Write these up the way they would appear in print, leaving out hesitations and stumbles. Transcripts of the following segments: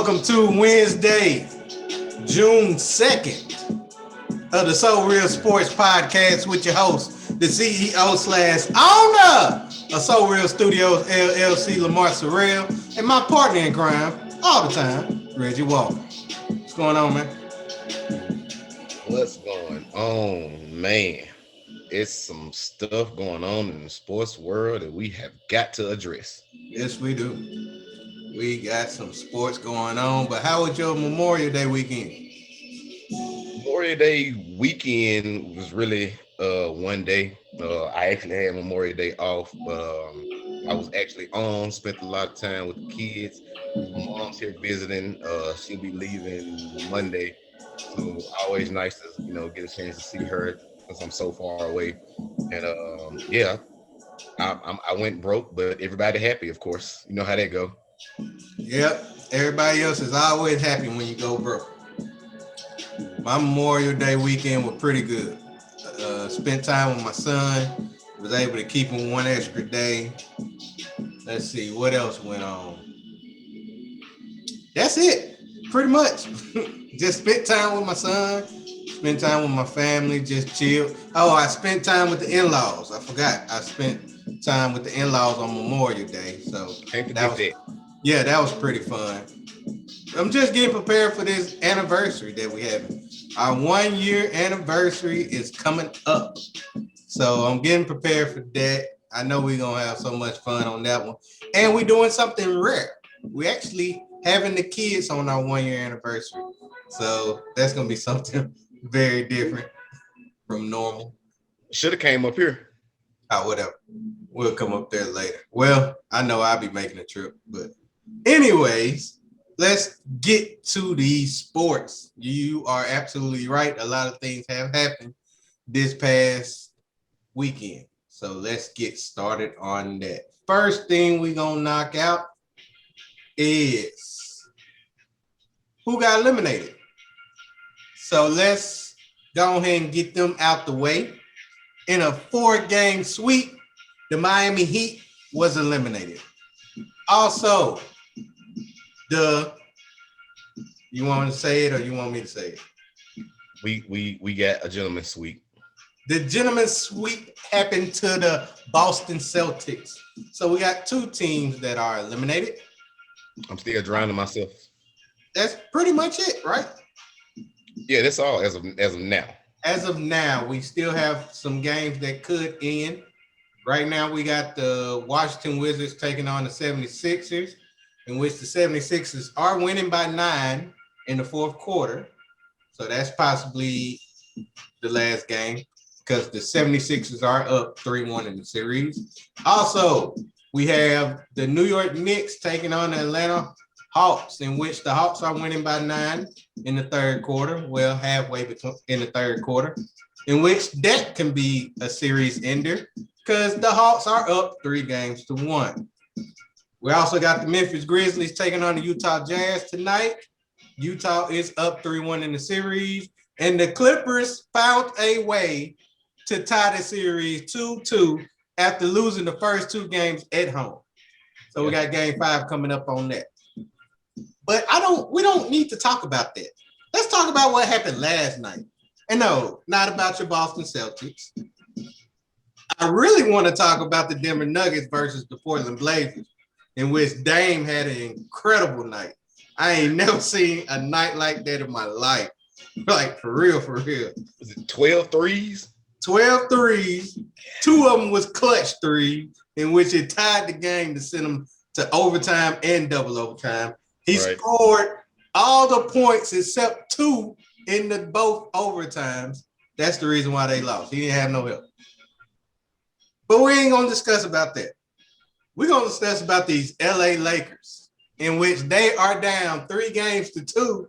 Welcome to Wednesday, June 2nd of the SoReal Sports Podcast with your host, the CEO/owner of SoReal Studios LLC, Lamar SoReal, and my partner in crime all the time, Reggie Walker. What's going on, man? What's going on, man? It's some stuff going on in the sports world that we have got to address. Yes, we do. We got some sports going on, but how was your Memorial Day weekend? Memorial Day weekend was really one day. I actually had Memorial Day off. I was actually spent a lot of time with the kids. My mom's here visiting. She'll be leaving Monday. So always nice to, get a chance to see her because I'm so far away. And I went broke, but everybody happy, of course. You know how that go. Yep. Everybody else is always happy when you go broke. My Memorial Day weekend was pretty good. Spent time with my son. Was able to keep him one extra day. Let's see what else went on. That's it, pretty much. Just spent time with my son. Spent time with my family. Just chill. Oh, I spent time with the in-laws. I forgot. I spent time with the in-laws on Memorial Day. So that was pretty fun. I'm just getting prepared for this anniversary that we have. Our 1 year anniversary is coming up. So I'm getting prepared for that. I know we're going to have so much fun on that one. And we're doing something rare. We actually having the kids on our 1 year anniversary. So that's going to be something very different from normal. Should have came up here. Oh, whatever. We'll come up there later. Well, I know I'll be making a trip, but anyways, let's get to the sports. You are absolutely right. A lot of things have happened this past weekend. So let's get started on that. First thing we're going to knock out is who got eliminated. So let's go ahead and get them out the way. In a 4-game sweep, the Miami Heat was eliminated. Also, you want to say it or you want me to say it? We got a gentleman's sweep. The gentleman's sweep happened to the Boston Celtics. So we got 2 teams that are eliminated. I'm still drowning myself. That's pretty much it, right? Yeah, that's all as of now. As of now, we still have some games that could end. Right now, we got the Washington Wizards taking on the 76ers, in which the 76ers are winning by 9 in the fourth quarter. So that's possibly the last game because the 76ers are up 3-1 in the series. Also, we have the New York Knicks taking on the Atlanta Hawks, in which the Hawks are winning by 9 in the third quarter. Well, halfway in the third quarter, in which that can be a series ender because the Hawks are up 3-1. We also got the Memphis Grizzlies taking on the Utah Jazz tonight. Utah is up 3-1 in the series, and the Clippers found a way to tie the series 2-2 after losing the first 2 games at home. So we got game 5 coming up on that. But we don't need to talk about that. Let's talk about what happened last night. And no, not about your Boston Celtics. I really want to talk about the Denver Nuggets versus the Portland Blazers, in which Dame had an incredible night. I ain't never seen a night like that in my life. Like, for real. Was it 12 threes? 12 threes. 2 of them was clutch threes, in which it tied the game to send them to overtime and double overtime. He scored all the points except 2 in the both overtimes. That's the reason why they lost. He didn't have no help. But we ain't going to discuss about that. We're going to discuss about these LA Lakers, in which they are down 3-2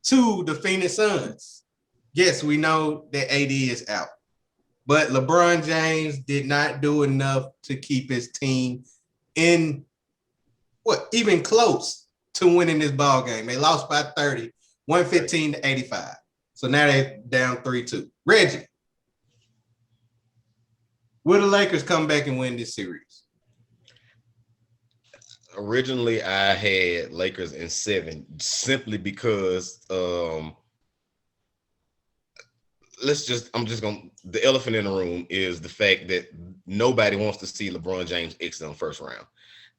to the Phoenix Suns. Yes, we know that AD is out. But LeBron James did not do enough to keep his team even close to winning this ball game. They lost by 30, 115-85. So now they're down 3-2. Reggie, will the Lakers come back and win this series? Originally, I had Lakers in 7 simply because I'm just gonna the elephant in the room is the fact that nobody wants to see LeBron James exit on first round.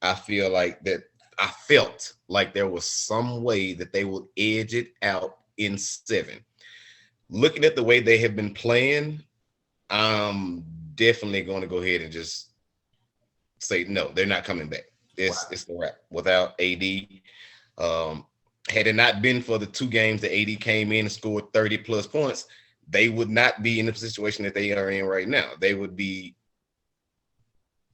I feel like that I felt like there was some way that they would edge it out in 7. Looking at the way they have been playing, I'm definitely going to go ahead and just say no, they're not coming back. It's the wrap without AD. Had it not been for the 2 games that AD came in and scored 30 plus points, they would not be in the situation that they are in right now. They would be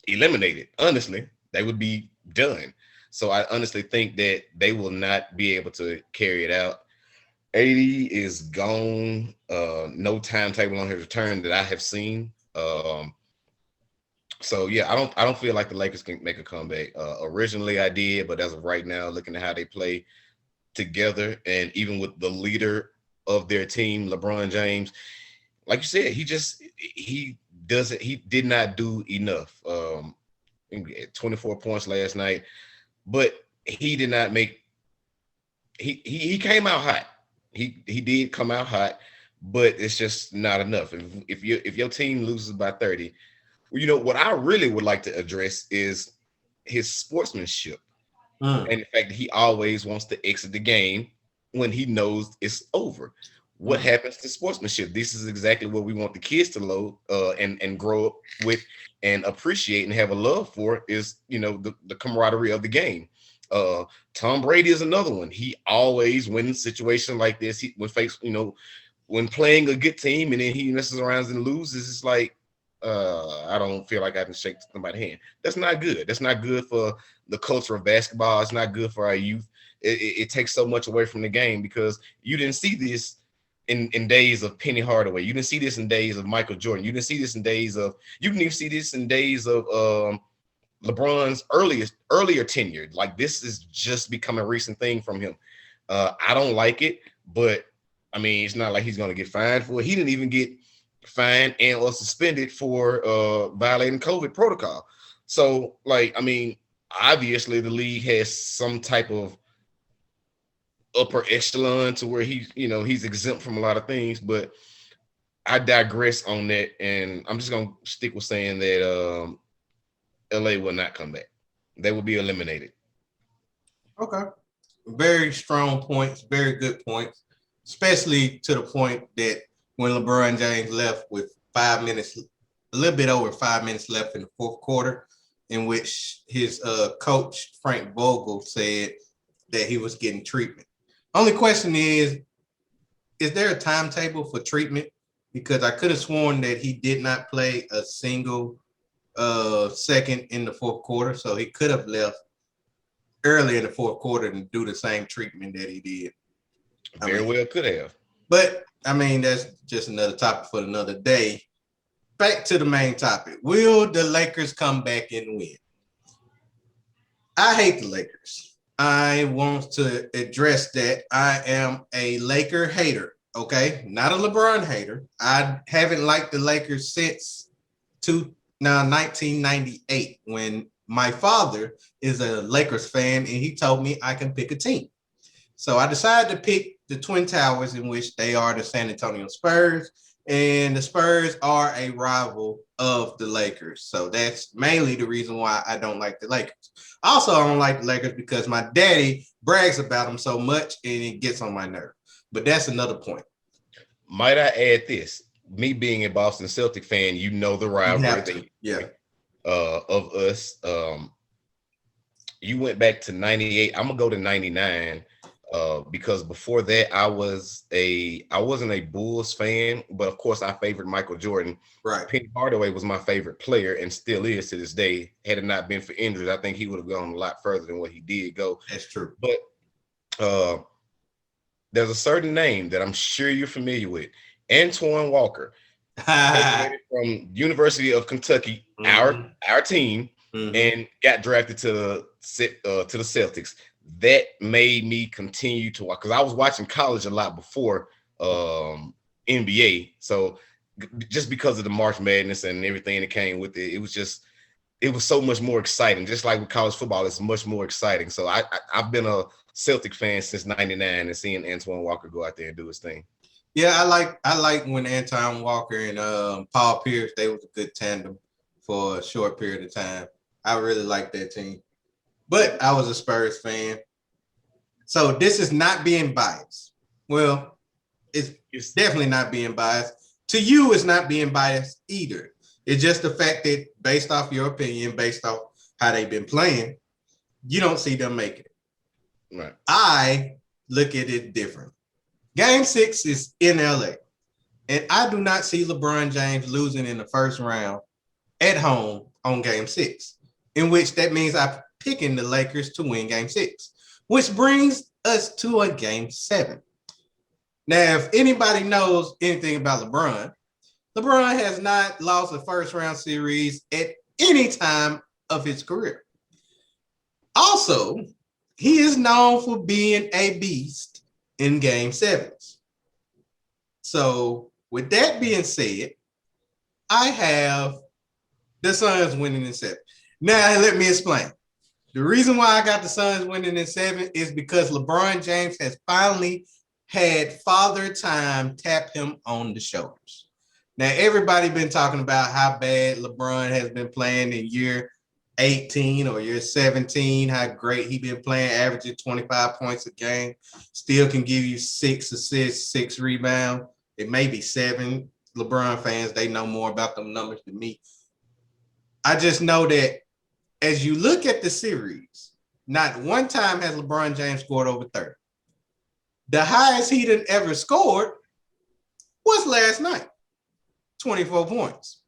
eliminated. Honestly, they would be done. So I honestly think that they will not be able to carry it out. AD is gone. No timetable on his return that I have seen. So yeah, I don't feel like the Lakers can make a comeback. Originally I did, but as of right now, looking at how they play together, and even with the leader of their team, LeBron James, like you said, he did not do enough. 24 points last night, but he did not make. He came out hot. He did come out hot, but it's just not enough. If your team loses by 30, you know what I really would like to address is his sportsmanship and the fact that he always wants to exit the game when he knows it's over. What happens to sportsmanship? This is exactly what we want the kids to load and grow up with and appreciate and have a love for is, the camaraderie of the game. Tom Brady is another one. He always wins situations like this. When playing a good team and then he messes around and loses, it's like, I don't feel like I can shake somebody's hand. That's not good. That's not good for the culture of basketball. It's not good for our youth. It takes so much away from the game because you didn't see this in days of Penny Hardaway. You didn't see this in days of Michael Jordan. You didn't see this in days of LeBron's earlier tenure. Like, this is just become a recent thing from him. I don't like it, but I mean, it's not like he's going to get fined for it. He didn't even get fined and or suspended for violating COVID protocol. So, like, I mean, obviously the league has some type of upper echelon to where he's exempt from a lot of things, but I digress on that, and I'm just gonna stick with saying that LA will not come back. They will be eliminated. Okay. Very strong points, very good points, especially to the point that when LeBron James left with a little bit over 5 minutes left in the fourth quarter, in which his coach, Frank Vogel, said that he was getting treatment. Only question is there a timetable for treatment? Because I could have sworn that he did not play a single second in the fourth quarter, so he could have left early in the fourth quarter and do the same treatment that he did. Very well could have. But, I mean, that's just another topic for another day. Back to the main topic. Will the Lakers come back and win? I hate the Lakers. I want to address that. I am a Laker hater, okay? Not a LeBron hater. I haven't liked the Lakers since 1998 when my father is a Lakers fan and he told me I can pick a team. So I decided to pick the Twin Towers, in which they are the San Antonio Spurs, and the Spurs are a rival of the Lakers. So that's mainly the reason why I don't like the Lakers. Also, I don't like the Lakers because my daddy brags about them so much and it gets on my nerve. But that's another point. Might I add this? Me being a Boston Celtic fan, the rivalry of us. You went back to 98. I'm gonna go to 99. Because before that I wasn't a Bulls fan, but of course I favored Michael Jordan. Right. Penny Hardaway was my favorite player and still is to this day. Had it not been for injuries, I think he would have gone a lot further than what he did go. That's true. But there's a certain name that I'm sure you're familiar with, Antoine Walker, from University of Kentucky, our team, and got drafted to the Celtics. That made me continue to watch, because I was watching college a lot before NBA. So just because of the March Madness and everything that came with it, it was just it was so much more exciting. Just like with college football, it's much more exciting. So I've been a Celtic fan since '99 and seeing Antoine Walker go out there and do his thing. Yeah, I like when Antoine Walker and Paul Pierce, they was a good tandem for a short period of time. I really liked that team. But I was a Spurs fan. So this is not being biased. Well, it's definitely not being biased. To you, it's not being biased either. It's just the fact that based off your opinion, based off how they've been playing, you don't see them making it. Right. I look at it different. Game 6 is in LA, and I do not see LeBron James losing in the first round at home on Game 6, in which that means I'm picking the Lakers to win Game 6, which brings us to a Game 7. Now, if anybody knows anything about LeBron, LeBron has not lost a first-round series at any time of his career. Also, he is known for being a beast in Game 7s. So, with that being said, I have the Suns winning in 7. Now, let me explain. The reason why I got the Suns winning in 7 is because LeBron James has finally had Father Time tap him on the shoulders. Now, everybody been talking about how bad LeBron has been playing in year 18 or year 17, how great he been playing, averaging 25 points a game, still can give you 6 assists, 6 rebounds. It may be 7. LeBron fans, they know more about them numbers than me. I just know that as you look at the series, not one time has LeBron James scored over 30. The highest he done ever scored was last night, 24 points.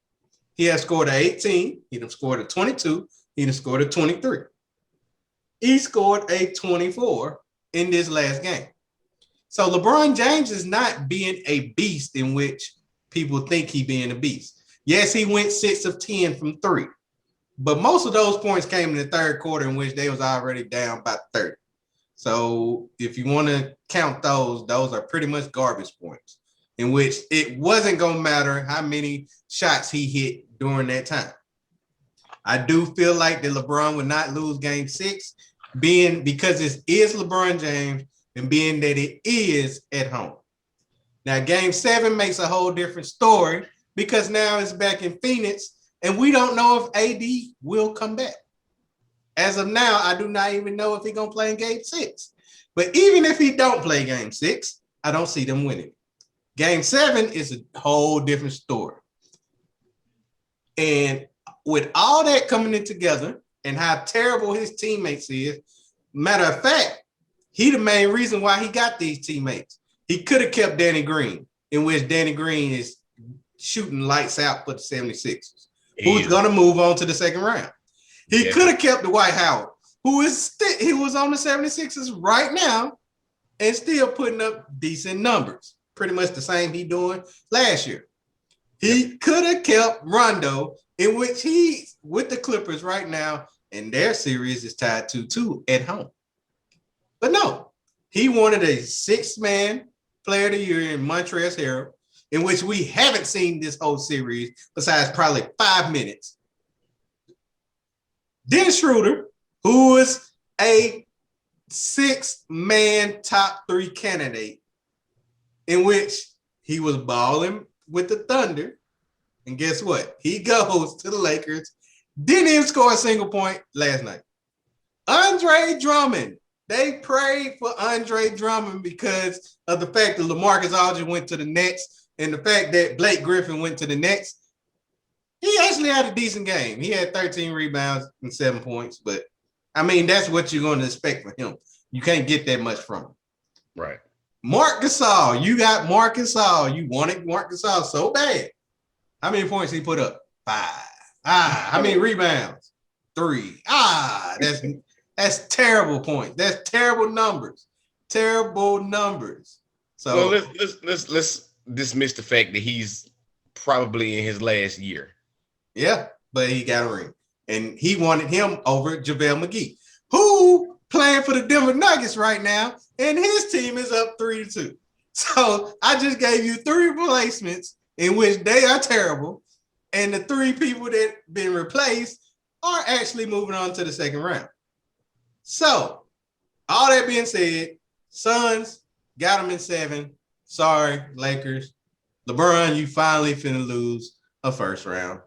He has scored a 18. He done scored a 22. He done scored a 23. He scored a 24 in this last game. So LeBron James is not being a beast in which people think he being a beast. Yes, he went 6 of 10 from 3. But most of those points came in the third quarter in which they was already down by 30. So if you want to count those are pretty much garbage points in which it wasn't going to matter how many shots he hit during that time. I do feel like that LeBron would not lose Game 6 because it is LeBron James and being that it is at home. Now, Game 7 makes a whole different story because now it's back in Phoenix and we don't know if AD will come back. As of now, I do not even know if he's going to play in Game 6. But even if he don't play Game 6, I don't see them winning. Game 7 is a whole different story. And with all that coming in together and how terrible his teammates is, matter of fact, he the main reason why he got these teammates. He could have kept Danny Green, in which Danny Green is shooting lights out for the 76ers, who's going to move on to the second round. He could have kept Dwight Howard, who was on the 76ers right now and still putting up decent numbers. Pretty much the same he doing last year. He could have kept Rondo, in which he's with the Clippers right now, and their series is tied 2-2 at home. But no, he wanted a 6-man player of the year in Montrezl Harrell, in which we haven't seen this whole series besides probably 5 minutes. Dennis Schroeder, who is a 6-man top 3 candidate, in which he was balling with the Thunder. And guess what? He goes to the Lakers. Didn't even score a single point last night. Andre Drummond. They prayed for Andre Drummond because of the fact that LaMarcus Aldridge went to the Nets and the fact that Blake Griffin went to the Nets. He actually had a decent game. He had 13 rebounds and 7 points. But, I mean, that's what you're going to expect from him. You can't get that much from him. Right. Marc Gasol. You got Marc Gasol. You wanted Marc Gasol so bad. How many points he put up? 5. How many rebounds? 3. That's terrible points. That's terrible numbers. Terrible numbers. So well, let's dismiss the fact that he's probably in his last year. Yeah, but he got a ring. And he wanted him over JaVale McGee, who playing for the Denver Nuggets right now, and his team is up 3-2. So I just gave you 3 replacements in which they are terrible, and the 3 people that been replaced are actually moving on to the second round. So, all that being said, Suns got them in 7. Sorry, Lakers. LeBron, you finally finna lose a first round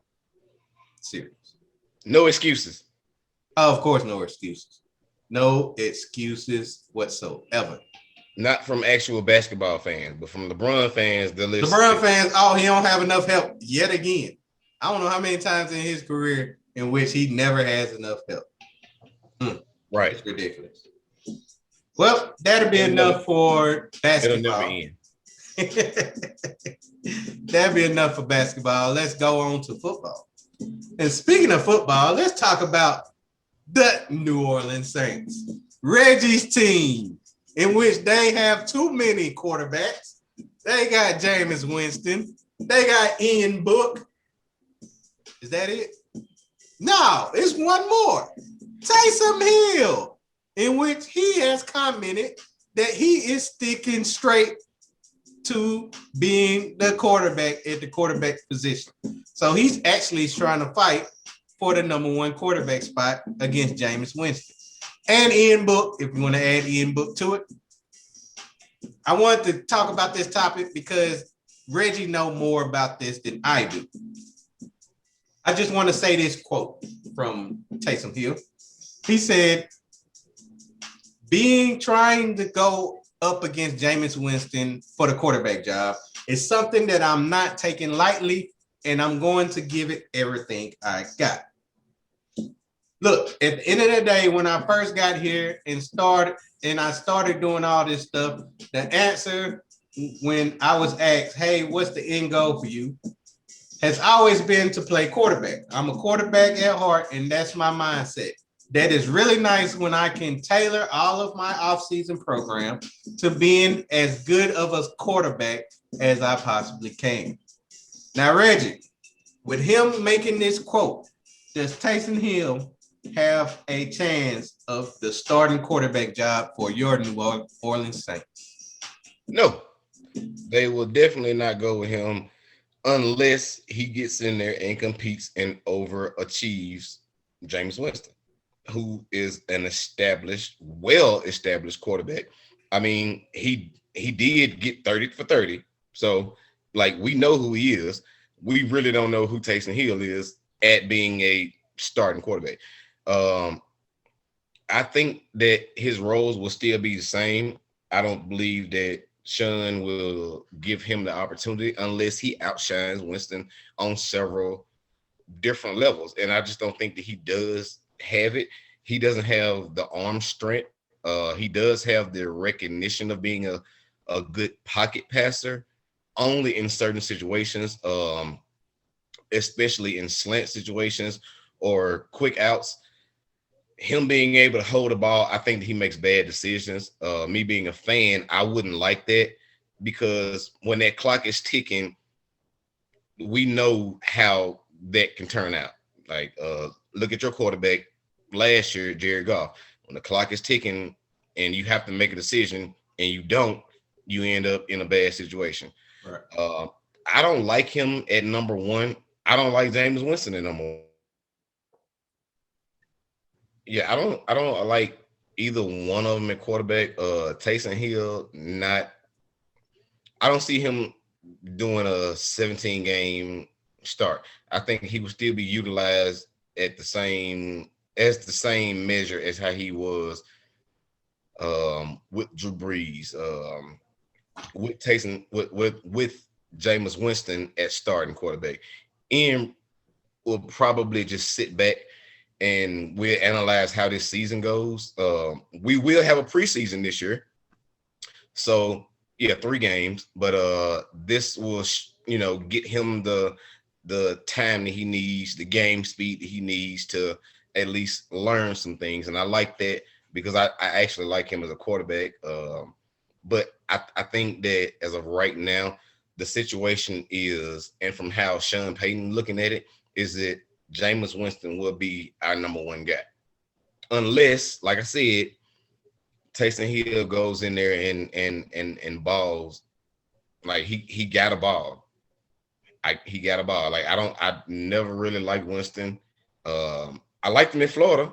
series. No excuses. Oh, of course, no excuses. No excuses whatsoever. Not from actual basketball fans, but from LeBron fans. LeBron fans, oh, he don't have enough help yet again. I don't know how many times in his career in which he never has enough help. Right. It's ridiculous. Well, that'll be enough for basketball. It'll never end. That'll be enough for basketball. Let's go on to football. And speaking of football, let's talk about the New Orleans Saints. Reggie's team, in which they have too many quarterbacks. They got Jameis Winston. They got Ian Book. Is that it? No, it's one more. Taysom Hill, in which he has commented that he is sticking straight to being the quarterback at the quarterback position. So he's actually trying to fight for the number 1 quarterback spot against Jameis Winston. And Ian Book, if you want to add Ian Book to it. I wanted to talk about this topic because Reggie knows more about this than I do. I just want to say this quote from Taysom Hill. He said, trying to go up against Jameis Winston for the quarterback job is something that I'm not taking lightly, and I'm going to give it everything I got. Look, at the end of the day, when I first got here and I started doing all this stuff, the answer when I was asked, hey, what's the end goal for you, has always been to play quarterback. I'm a quarterback at heart, and that's my mindset. That is really nice when I can tailor all of my offseason program to being as good of a quarterback as I possibly can. Now, Reggie, with him making this quote, does Taysom Hill have a chance of the starting quarterback job for your New Orleans Saints? No, they will definitely not go with him unless he gets in there and competes and overachieves Jameis Winston, who is an well-established quarterback. I mean, he did get 30 for 30. So, like, we know who he is. We really don't know who Taysom Hill is at being a starting quarterback. I think that his roles will still be the same. I don't believe that Sean will give him the opportunity unless he outshines Winston on several different levels. And I just don't think that he does have it. He doesn't have the arm strength. He does have the recognition of being a good pocket passer, only in certain situations, especially in slant situations or quick outs. Him being able to hold the ball, I think that he makes bad decisions. Me being a fan, I wouldn't like that, because when that clock is ticking, we know how that can turn out. Like, look at your quarterback last year, Jared Goff. When the clock is ticking and you have to make a decision and you don't, you end up in a bad situation. Right. I don't like him at number 1. I don't like Jameis Winston at number 1. Yeah, I don't like either one of them at quarterback. Taysom Hill, not. I don't see him doing a 17 game start. I think he would still be utilized at the same measure as how he was with Drew Brees, with Taysom, with Jameis Winston at starting quarterback. Ian will probably just sit back and we'll analyze how this season goes. We will have a preseason this year. So, yeah, 3 games. But this will, get him the time that he needs, the game speed that he needs to at least learn some things. And I like that because I actually like him as a quarterback. But I think that as of right now, the situation is, and from how Sean Payton looking at it, is that Jameis Winston will be our number 1 guy. Unless, like I said, Taysom Hill goes in there and balls. Like he got a ball. He got a ball. Like I never really liked Winston. I liked him in Florida.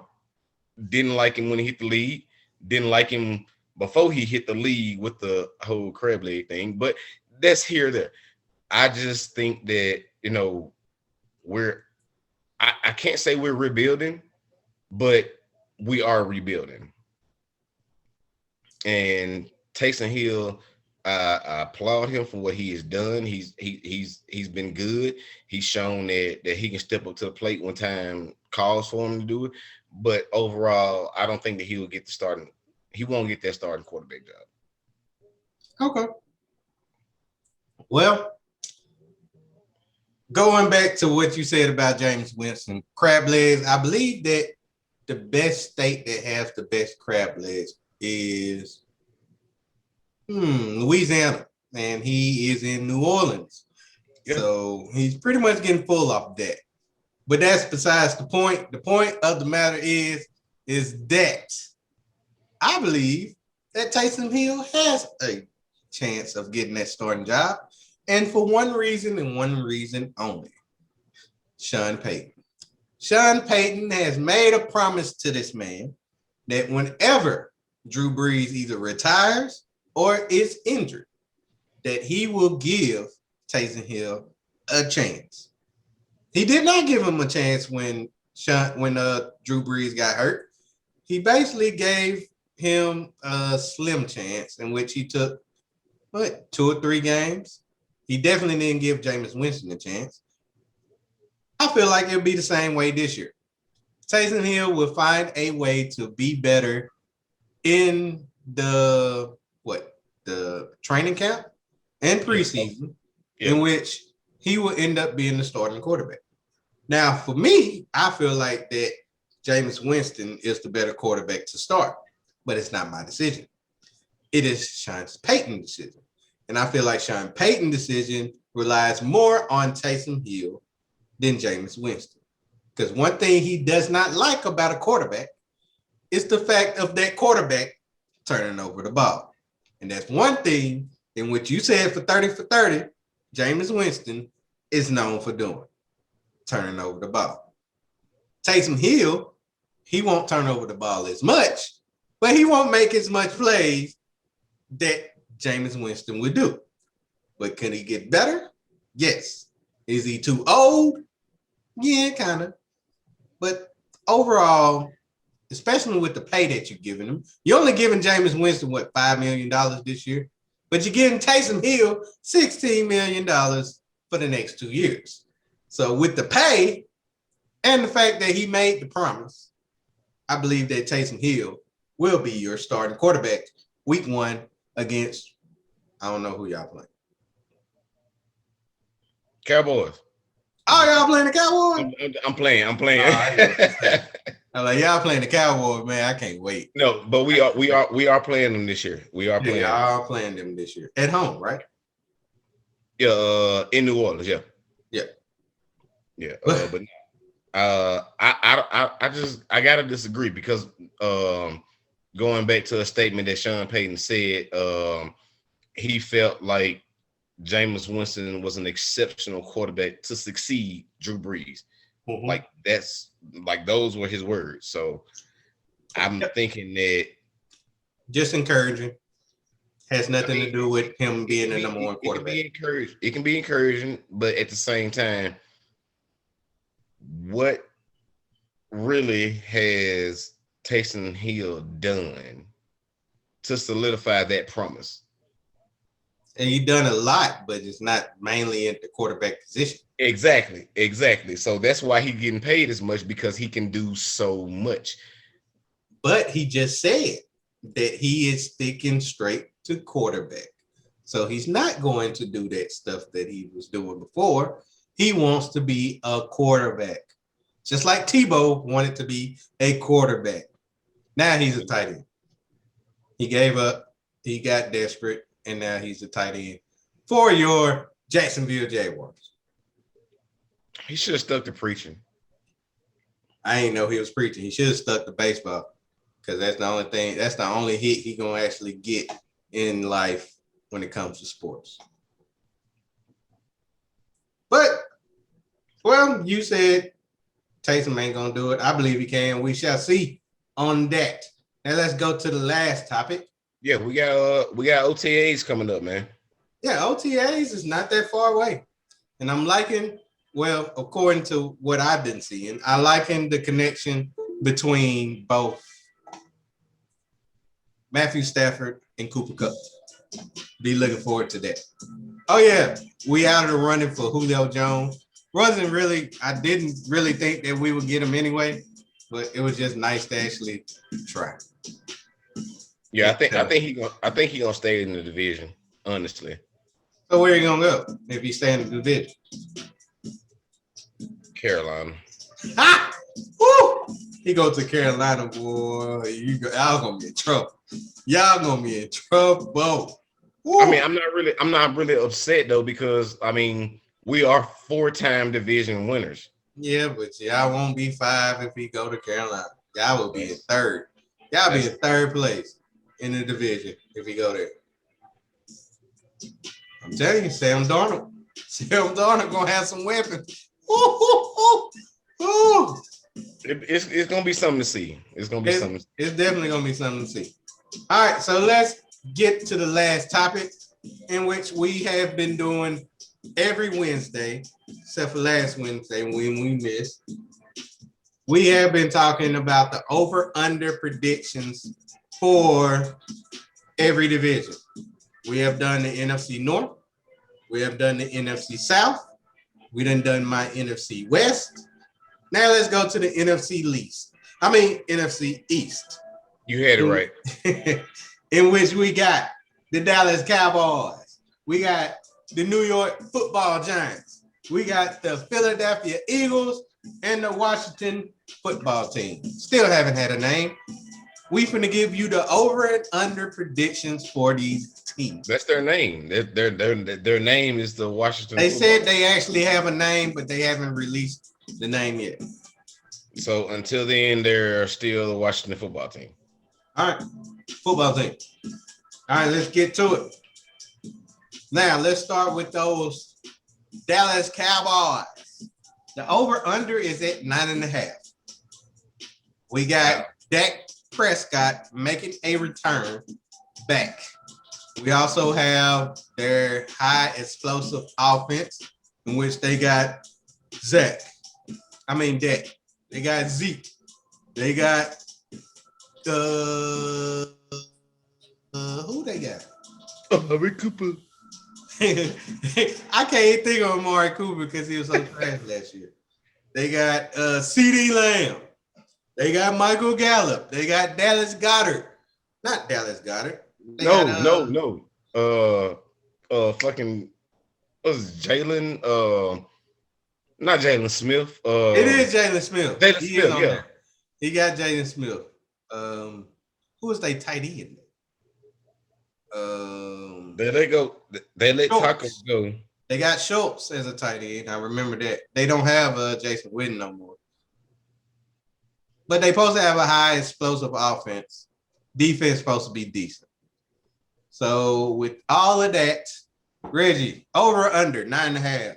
Didn't like him when he hit the league. Didn't like him before he hit the league with the whole crab leg thing. But that's here or there. I just think that, I can't say we're rebuilding, but we are rebuilding. And Taysom Hill, I applaud him for what he has done. He's been good. He's shown that he can step up to the plate when time calls for him to do it. But overall, I don't think that he will get the starting. He won't get that starting quarterback job. Okay. Well, going back to what you said about James Winston, crab legs, I believe that the best state that has the best crab legs is Louisiana, and he is in New Orleans. Yeah. So he's pretty much getting full off that. But that's besides the point. The point of the matter is that I believe that Taysom Hill has a chance of getting that starting job. And for one reason and one reason only, Sean Payton. Sean Payton has made a promise to this man that whenever Drew Brees either retires or is injured, that he will give Taysom Hill a chance. He did not give him a chance when Drew Brees got hurt. He basically gave him a slim chance in which he took, 2 or 3 games. He definitely didn't give Jameis Winston a chance. I feel like it'll be the same way this year. Taysom Hill will find a way to be better in the training camp and preseason, in which he will end up being the starting quarterback. Now, for me, I feel like that Jameis Winston is the better quarterback to start, but it's not my decision. It is Sean Payton's decision. And I feel like Sean Payton's decision relies more on Taysom Hill than Jameis Winston. Because one thing he does not like about a quarterback is the fact of that quarterback turning over the ball. And that's one thing in which you said for 30, Jameis Winston is known for doing, turning over the ball. Taysom Hill, he won't turn over the ball as much, but he won't make as much plays that Jameis Winston would do. But can he get better? Yes. Is he too old? Yeah, kind of. But overall, especially with the pay that you're giving him, you're only giving Jameis Winston, $5 million this year? But you're giving Taysom Hill $16 million for the next 2 years. So with the pay and the fact that he made the promise, I believe that Taysom Hill will be your starting quarterback week 1 against, I don't know who y'all playing. Cowboys. Oh, y'all playing the Cowboys? I'm playing. I'm like, y'all playing the Cowboys, man. I can't wait. No, but we are playing them this year. We are playing. Y'all playing them this year at home, right? Yeah, in New Orleans. Yeah. But I gotta disagree because going back to a statement that Sean Payton said, he felt like Jameis Winston was an exceptional quarterback to succeed Drew Brees. Mm-hmm. Like those were his words. So I'm thinking that just encouraging has nothing to do with him being the number 1 quarterback. It can be encouraging, but at the same time, what really has Taysom Hill done to solidify that promise? And he's done a lot, but it's not mainly at the quarterback position. Exactly. So that's why he's getting paid as much, because he can do so much. But he just said that he is sticking straight to quarterback. So he's not going to do that stuff that he was doing before. He wants to be a quarterback. Just like Tebow wanted to be a quarterback. Now he's a tight end. He gave up. He got desperate. And now he's a tight end for your Jacksonville Jaguars. He should have stuck to preaching. I didn't know he was preaching. He should have stuck to baseball, because that's the only thing. That's the only hit he gonna actually get in life when it comes to sports. But, well, you said Taysom ain't gonna do it. I believe he can. We shall see on that. Now let's go to the last topic. Yeah, we got OTAs coming up, man. Yeah, OTAs is not that far away. And I'm liking, well, according to what I've been seeing, I liking the connection between both Matthew Stafford and Cooper Kupp. Be looking forward to that. Oh yeah, we out of the running for Julio Jones. I didn't really think that we would get him anyway, but it was just nice to actually try. Yeah, I think he gonna stay in the division, honestly. So where are you gonna go if you stay in the division? Carolina. Ha! Woo! He go to Carolina, boy. Y'all gonna be in trouble. Y'all gonna be in trouble. Woo! I mean, I'm not really upset though, because I mean, we are 4-time division winners. Yeah, but y'all won't be 5 if he go to Carolina. Y'all will be in third. Y'all be in third place in the division if he go there. I'm telling you, Sam Darnold gonna have some weapons. It's gonna be something to see. It's definitely gonna be something to see. All right, so let's get to the last topic, in which we have been doing every Wednesday, except for last Wednesday when we missed. We have been talking about the over-under predictions for every division. We have done the NFC North. We have done the NFC South. We done my NFC West. Now let's go to the NFC East. You had it right. In which we got the Dallas Cowboys. We got the New York Football Giants. We got the Philadelphia Eagles and the Washington Football Team. Still haven't had a name. We finna give you the over and under predictions for these teams. That's their name. Their name is the Washington. They said they actually have a name, but they haven't released the name yet. So until then, they're still the Washington Football Team. All right, football team. All right, let's get to it. Now let's start with those Dallas Cowboys. The over under is at 9.5. We got Dak Prescott making a return back. We also have their high explosive offense, in which they got Dak. They got Zeke. They got who they got? Amari Cooper. I can't think of Amari Cooper because he was so trash last year. They got CD Lamb. They got Michael Gallup. They got Dallas Goedert. Not Dallas Goedert. No. Fucking was Jalen. Not Jalen Smith. It is Jalen Smith. Jalen Smith, yeah. There. He got Jalen Smith. Who is they tight end? There they go. They let Schultz. Tacos go. They got Schultz as a tight end. I remember that. They don't have Jason Witten no more. But they supposed to have a high explosive offense. Defense supposed to be decent. So with all of that, Reggie, over or under 9.5,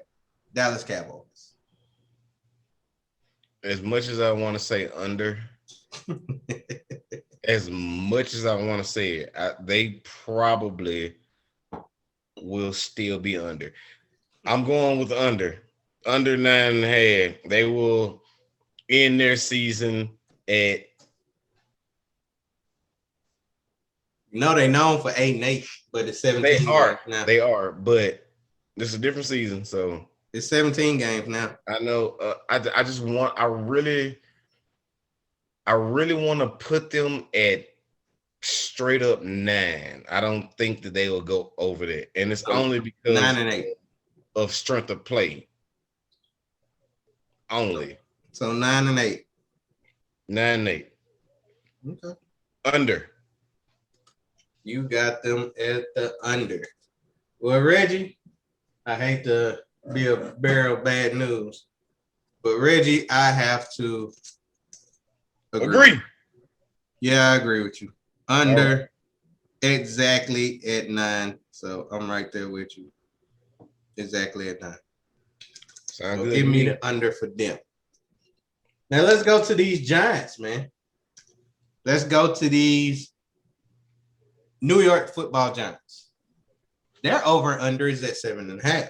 Dallas Cowboys. As much as I want to say under, as much as I want to say it, they probably will still be under. I'm going with under 9.5. They will end their season at. They're known for 8-8, but it's 17. They are, but this is a different season, so it's 17 games now. I know. I really want to put them at straight up 9. I don't think that they will go over that, and it's only because 9-8 of strength of play. Only. So 9-8. 9-8. Okay. Under. You got them at the under. Well, Reggie, I hate to be a bearer of bad news, but Reggie, I have to agree. Yeah, I agree with you. Under exactly at 9. So I'm right there with you. Exactly at 9. Sound So good. give me the under for them. Now let's go to these Giants, man. Let's go to these New York Football Giants. Their over-under is at 7.5.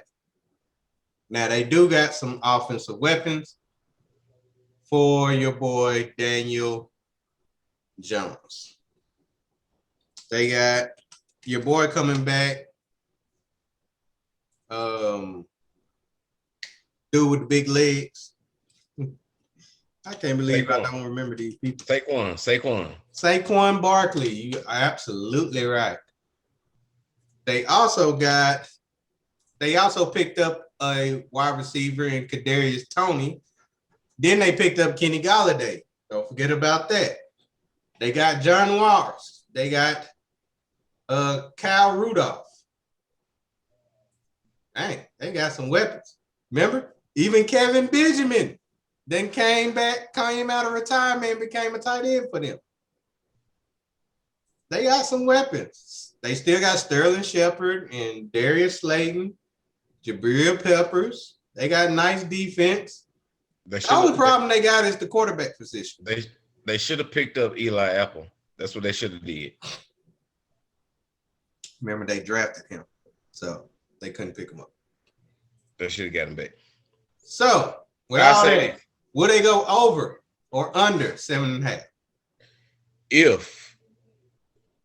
Now they do got some offensive weapons for your boy Daniel Jones. They got your boy coming back. Dude with the big legs. I can't believe I don't remember these people. Saquon Barkley. You are absolutely right. They also picked up a wide receiver in Kadarius Toney. Then they picked up Kenny Golladay. Don't forget about that. They got John Walls. They got Kyle Rudolph. Dang, they got some weapons. Remember? Even Kevin Benjamin then came out of retirement and became a tight end for them. They got some weapons. They still got Sterling Shepard and Darius Slayton, Jabril Peppers. They got nice defense. The only problem they got is the quarterback position. They should have picked up Eli Apple. That's what they should have did. Remember, they drafted him, so they couldn't pick him up. They should have got him back. So, will they go over or under 7.5?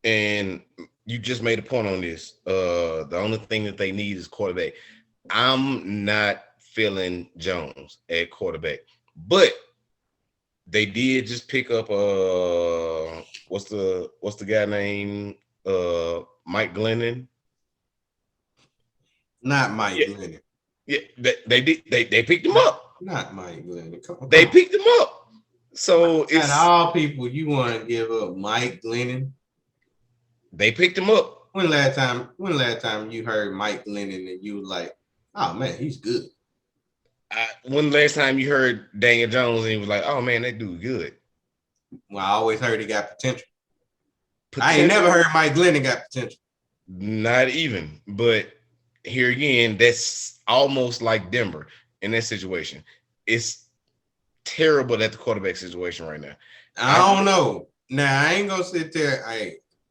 And you just made a point on this. The only thing that they need is quarterback. I'm not feeling Jones at quarterback, but they did just pick up what's the guy named Mike Glennon? Not Mike Glennon. Yeah, they did. They picked him up. Not Mike Glennon. Come on. They picked him up. So it's all people you want to give up Mike Glennon. They picked him up. When last time you heard Mike Glennon and you were like, oh man, he's good? When last time you heard Daniel Jones and he was like, oh man, that dude good? Well, I always heard he got potential. I ain't never heard Mike Glennon got potential. Not even. But here again, that's almost like Denver in that situation. It's terrible at the quarterback situation right now. I don't know. Now, I ain't going to sit there.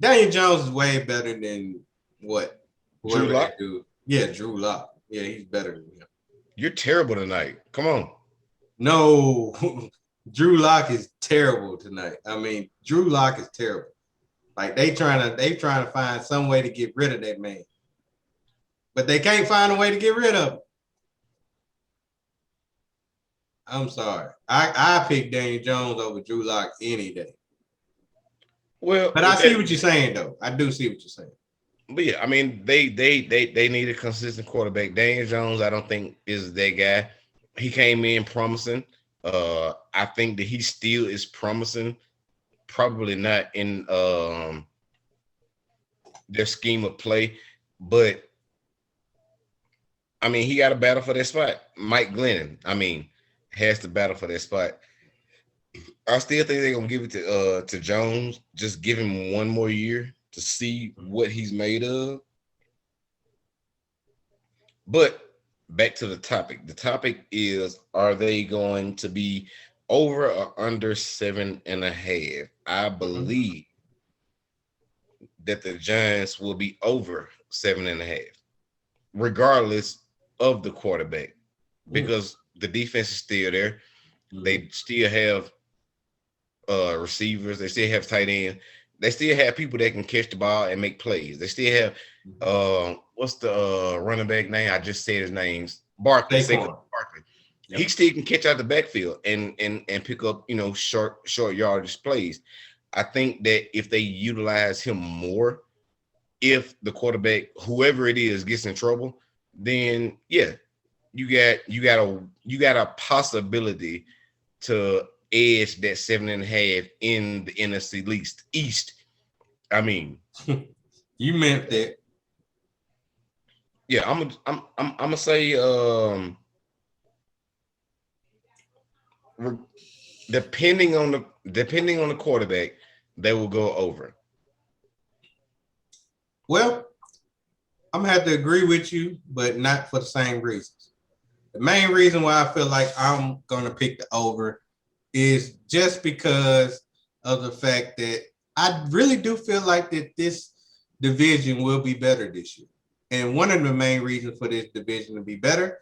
Daniel Jones is way better than what? Drew Lock? Yeah, Drew Lock. Yeah, he's better than him. You're terrible tonight. Come on. No, Drew Lock is terrible tonight. I mean, Drew Lock is terrible. Like they trying to find some way to get rid of that man, but they can't find a way to get rid of him. I'm sorry. I pick Daniel Jones over Drew Lock any day. Well, but I see what you're saying, though. I do see what you're saying. But yeah, I mean, they need a consistent quarterback. Daniel Jones, I don't think is that guy. He came in promising. I think that he still is promising. Probably not in their scheme of play, but I mean, he got a battle for that spot. Mike Glennon, I mean, has to battle for that spot. I still think they're gonna give it to Jones. Just give him one more year to see what he's made of. But back to the topic. The topic is: are they going to be over or under 7.5? I believe that the Giants will be over 7.5, regardless of the quarterback, because the defense is still there. They still have receivers. They still have tight ends. They still have people that can catch the ball and make plays. They still have what's the running back name? I just said his name's Barkley. Barkley. Yep. He still can catch out the backfield and pick up, short yardage plays. I think that if they utilize him more, if the quarterback, whoever it is, gets in trouble, then yeah, you got a possibility to edge that 7.5 in the NFC East. I mean, you meant that. Yeah, I'm gonna say depending on the quarterback, they will go over. Well, I'm gonna have to agree with you, but not for the same reasons. The main reason why I feel like I'm gonna pick the over is just because of the fact that I really do feel like that this division will be better this year. And one of the main reasons for this division to be better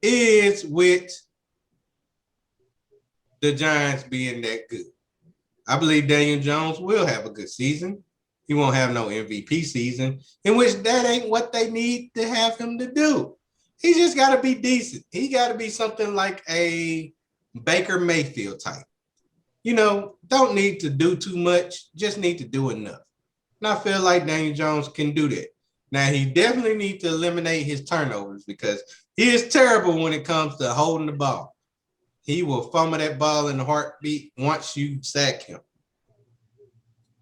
is with the Giants being that good. I believe Daniel Jones will have a good season. He won't have no MVP season, in which that ain't what they need to have him to do. He just got to be decent. He got to be something like a Baker Mayfield type. Don't need to do too much, just need to do enough. And I feel like Daniel Jones can do that. Now, he definitely needs to eliminate his turnovers because he is terrible when it comes to holding the ball. He will fumble that ball in a heartbeat once you sack him.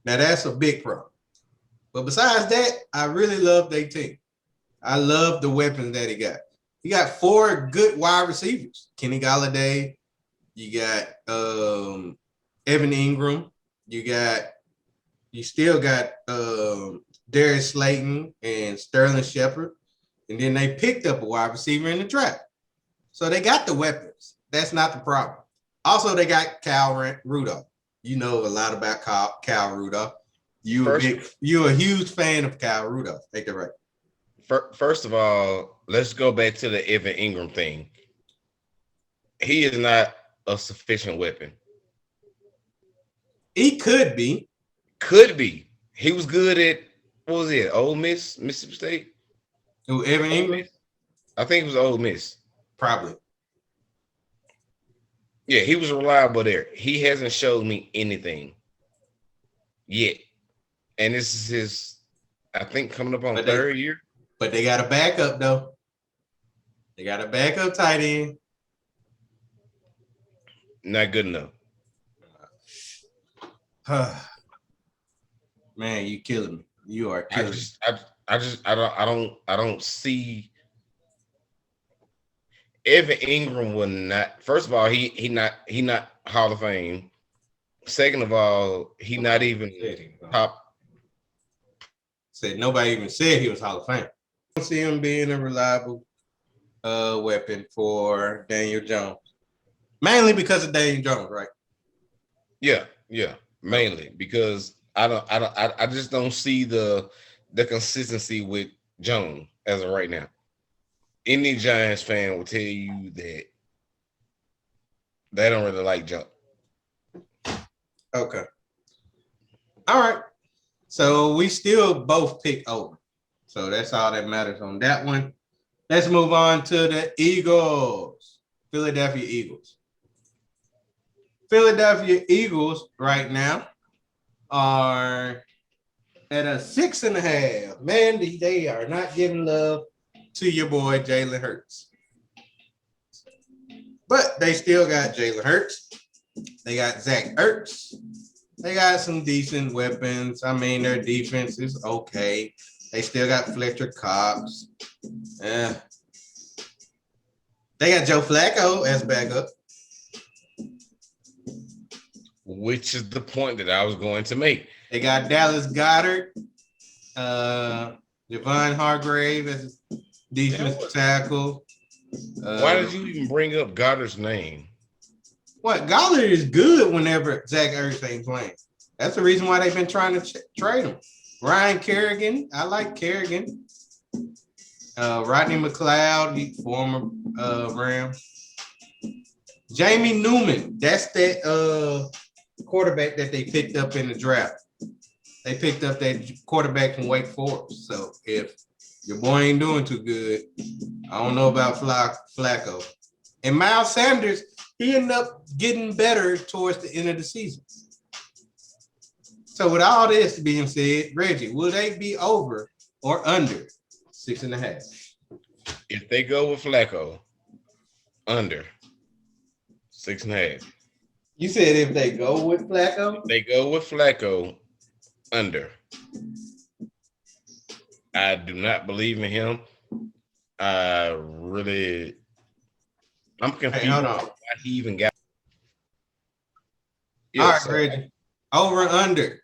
Now, that's a big problem. But besides that, I really love their team. I love the weapons that he got. He got 4 good wide receivers. Kenny Golladay. You got Evan Ingram. You still got Darius Slayton and Sterling Shepard. And then they picked up a wide receiver in the draft. So they got the weapons. That's not the problem. Also, they got Cal Rudolph. You know a lot about Cal Rudolph. You're a huge fan of Cal Rudolph. Take that right. First of all, let's go back to the Evan Ingram thing. He is not a sufficient weapon. He could be. Could be. He was good at, what was it, Ole Miss, Mississippi State? Who, Evan Ingram? I think it was Ole Miss. Probably. Yeah, he was reliable there. He hasn't showed me anything yet. And this is his, I think, coming up on third year. But they got a backup, though. They got a backup tight end. Not good enough. Man, you killing me. You are killing me. I don't see Evan Ingram will not. First of all, he not Hall of Fame. Second of all, he not even top. Said nobody even said he was Hall of Fame. I don't see him being a reliable weapon for Daniel Jones. Mainly because of Daniel Jones, right? Yeah, mainly because I just don't see the consistency with Jones as of right now. Any Giants fan will tell you that they don't really like Jones. Okay. All right. So we still both pick over. So that's all that matters on that one. Let's move on to the Eagles. Philadelphia Eagles. Philadelphia Eagles right now are at a 6.5. Man, they are not giving love to your boy Jalen Hurts. But they still got Jalen Hurts. They got Zach Ertz. They got some decent weapons. I mean, their defense is okay. They still got Fletcher Cox. They got Joe Flacco as backup. Which is the point that I was going to make. They got Dallas Goedert, Javon Hargrave as defensive tackle. Why did you even bring up Goddard's name? What? Goddard is good whenever Zach Ertz ain't playing. That's the reason why they've been trying to trade him. Ryan Kerrigan. I like Kerrigan. Rodney McLeod, former Ram. Jamie Newman. That's that quarterback that they picked up in the draft. They picked up that quarterback from Wake Forest. So if your boy ain't doing too good, I don't know about Flacco. And Miles Sanders, he ended up getting better towards the end of the season. So with all this being said, Reggie, will they be over or under 6.5? If they go with Flacco, under 6.5. You said if they go with Flacco? If they go with Flacco, under. I do not believe in him. I'm confused. Hey, hold on. Why he even got. All right, Reggie. Over under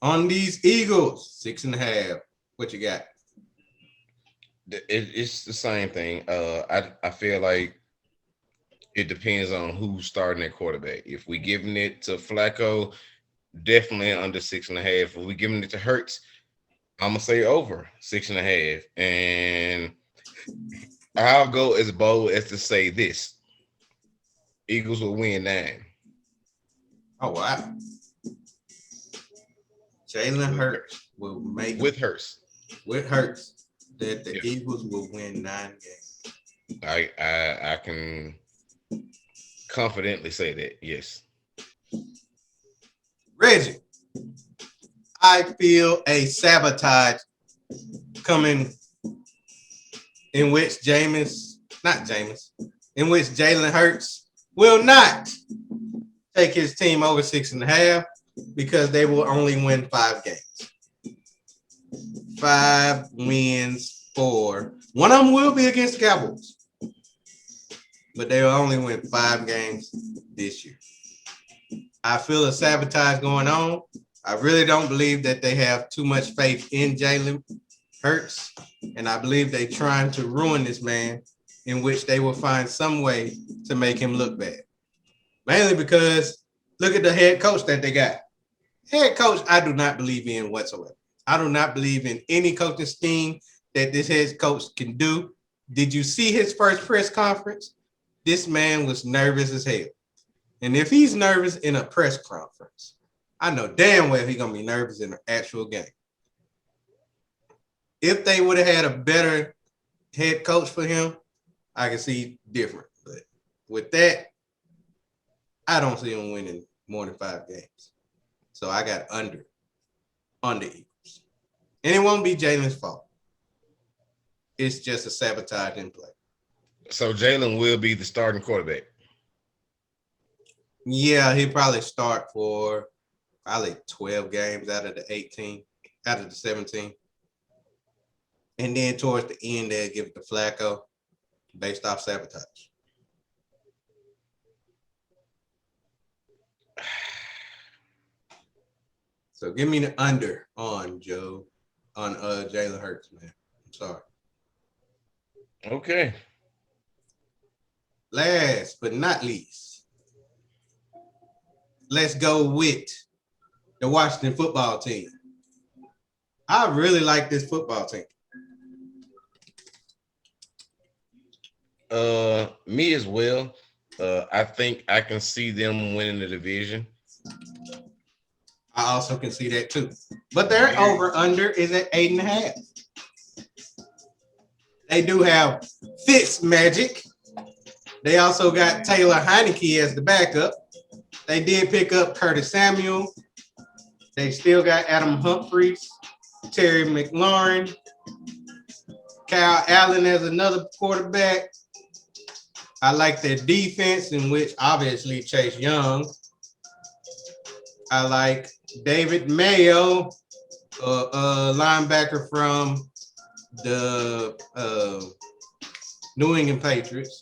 on these Eagles, 6.5. What you got? It's the same thing. I feel like It depends on who's starting at quarterback. If we giving it to Flacco, definitely under 6.5. If we giving it to Hurts, I'm gonna say over 6.5. And I'll go as bold as to say this: Eagles will win 9 Oh wow. Jalen Hurts will make with Hurts. with Hurts that the Yeah, Eagles will win 9 games. I can confidently say that. Yes. Reggie, I feel a sabotage coming in which in which Jalen Hurts will not take his team over 6.5 because they will only win 5 games. 5 wins for one of them will be against the Cowboys, but they will only win 5 games this year. I feel a sabotage going on. I really don't believe that they have too much faith in Jalen Hurts, and I believe they're trying to ruin this man in which they will find some way to make him look bad. Mainly because look at the head coach that they got. Head coach, I do not believe in whatsoever. I do not believe in any coaching scheme that this head coach can do. Did you see his first press conference? This man was nervous as hell. And if he's nervous in a press conference, I know damn well he's going to be nervous in an actual game. If they would have had a better head coach for him, I can see different. But with that, I don't see him winning more than 5 games. So I got under on the Eagles. And it won't be Jalen's fault. It's just a sabotage in play. So Jalen will be the starting quarterback. Yeah, he'll probably start for probably 12 games out of the 18, out of the 17. And then towards the end, they'll give it to Flacco based off sabotage. So give me the under on Jalen Hurts, man. I'm sorry. Okay. Last but not least, let's go with the Washington football team. I really like this football team. Me as well. I think I can see them winning the division. I also can see that too. But their over-under is at 8.5. They do have Fitz Magic. They also got Taylor Heineke as the backup. They did pick up Curtis Samuel. They still got Adam Humphries, Terry McLaurin, Kyle Allen as another quarterback. I like their defense, in which obviously Chase Young. I like David Mayo, linebacker from the New England Patriots.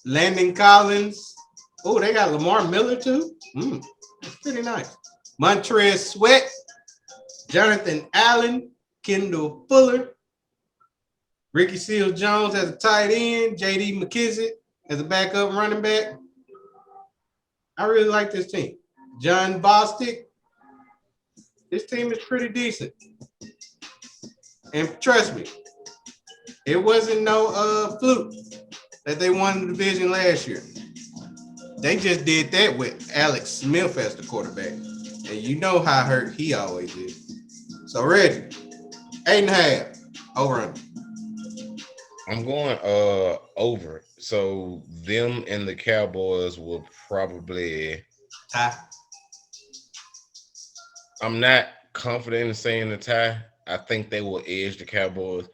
Landon Collins. Oh, they got Lamar Miller too. That's pretty nice. Montrez Sweat, Jonathan Allen, Kendall Fuller, Ricky Seals-Jones as a tight end, J.D. McKissick as a backup running back. I really like this team. John Bostic. This team is pretty decent. And trust me, it wasn't no fluke that they won the division last year. They just did that with Alex Smith as the quarterback. And you know how hurt he always is. So Reggie, 8.5 over under. I'm going over. So them and the Cowboys will probably Tie. I'm not confident in saying the tie. I think they will edge the Cowboys.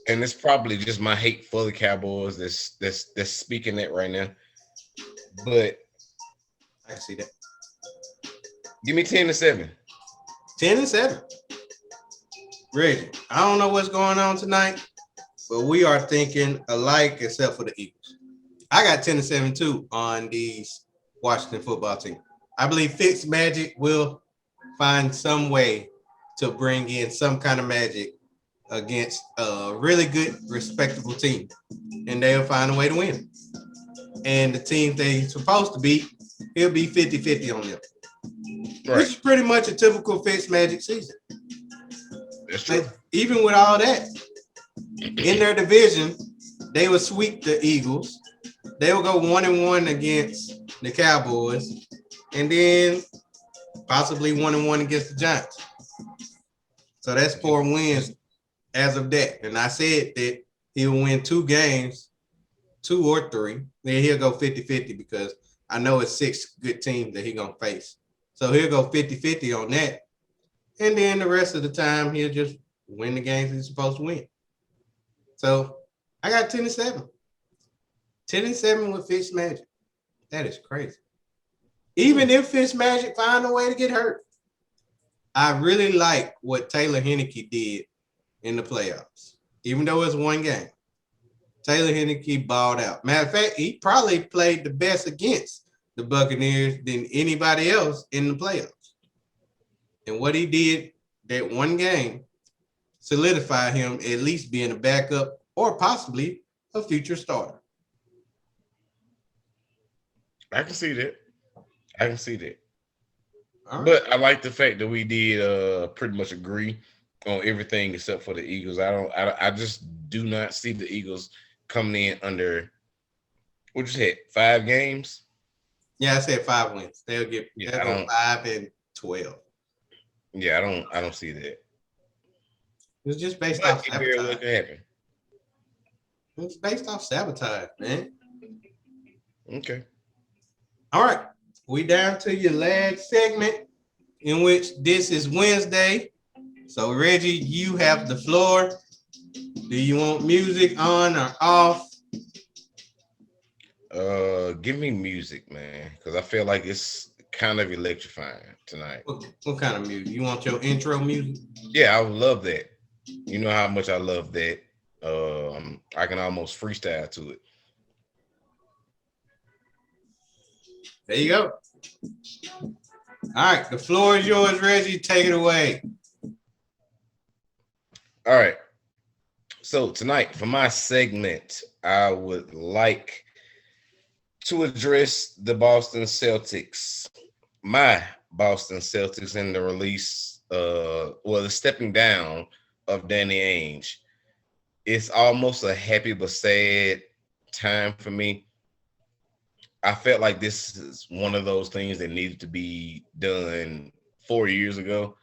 And it's probably just my hate for the Cowboys that's speaking that right now. But I can see that. give me 10-7. 10-7. Reggie, I don't know what's going on tonight, but we are thinking alike except for the Eagles. I got 10-7 too on these Washington football team. I believe Fitz Magic will find some way to bring in some kind of magic against a really good, respectable team, and they'll find a way to win. and the teams that he's supposed to beat, he'll be 50-50 on them. Right. Which is pretty much a typical Fitzmagic season. That's true. But even with all that, in their division, they would sweep the Eagles. They will go 1-1 against the Cowboys, and then possibly 1-1 against the Giants. So that's 4 wins as of that. And I said that he'll win 2 games, 2 or 3. Then he'll go 50-50 because I know it's 6 good teams that he's going to face. So he'll go 50-50 on that. And then the rest of the time, he'll just win the games he's supposed to win. So I got 10-7. 10-7 with Fitzmagic. That is crazy. Even if Fitzmagic find a way to get hurt, I really like what Taylor Heineke did in the playoffs. Even though it's 1 game, Taylor Heineke balled out. Matter of fact, he probably played the best against the Buccaneers than anybody else in the playoffs. And what he did that 1 game solidified him at least being a backup or possibly a future starter. I can see that. I can see that. All right. But I like the fact that we did pretty much agree on everything except for the Eagles. I just do not see the Eagles coming in under what you said, 5 games. Yeah, I said 5 wins. They'll go 5-12. Yeah, I don't see that. It's just based But off it very well sabotage. could happen. It's based off sabotage, man. Okay. All right. We down to your last segment, in which this is Wednesday. So, Reggie, you have the floor. Do you want music on or off? Give me music, man, because I feel like it's kind of electrifying tonight. What kind of music? You want your intro music? Yeah, I would love that. You know how much I love that. I can almost freestyle to it. There you go. All right. The floor is yours, Reggie. Take it away. All right. So tonight, for my segment, I would like to address the Boston Celtics. My Boston Celtics in the release, the stepping down of Danny Ainge. It's almost a happy but sad time for me. I felt like this is one of those things that needed to be done 4 years ago.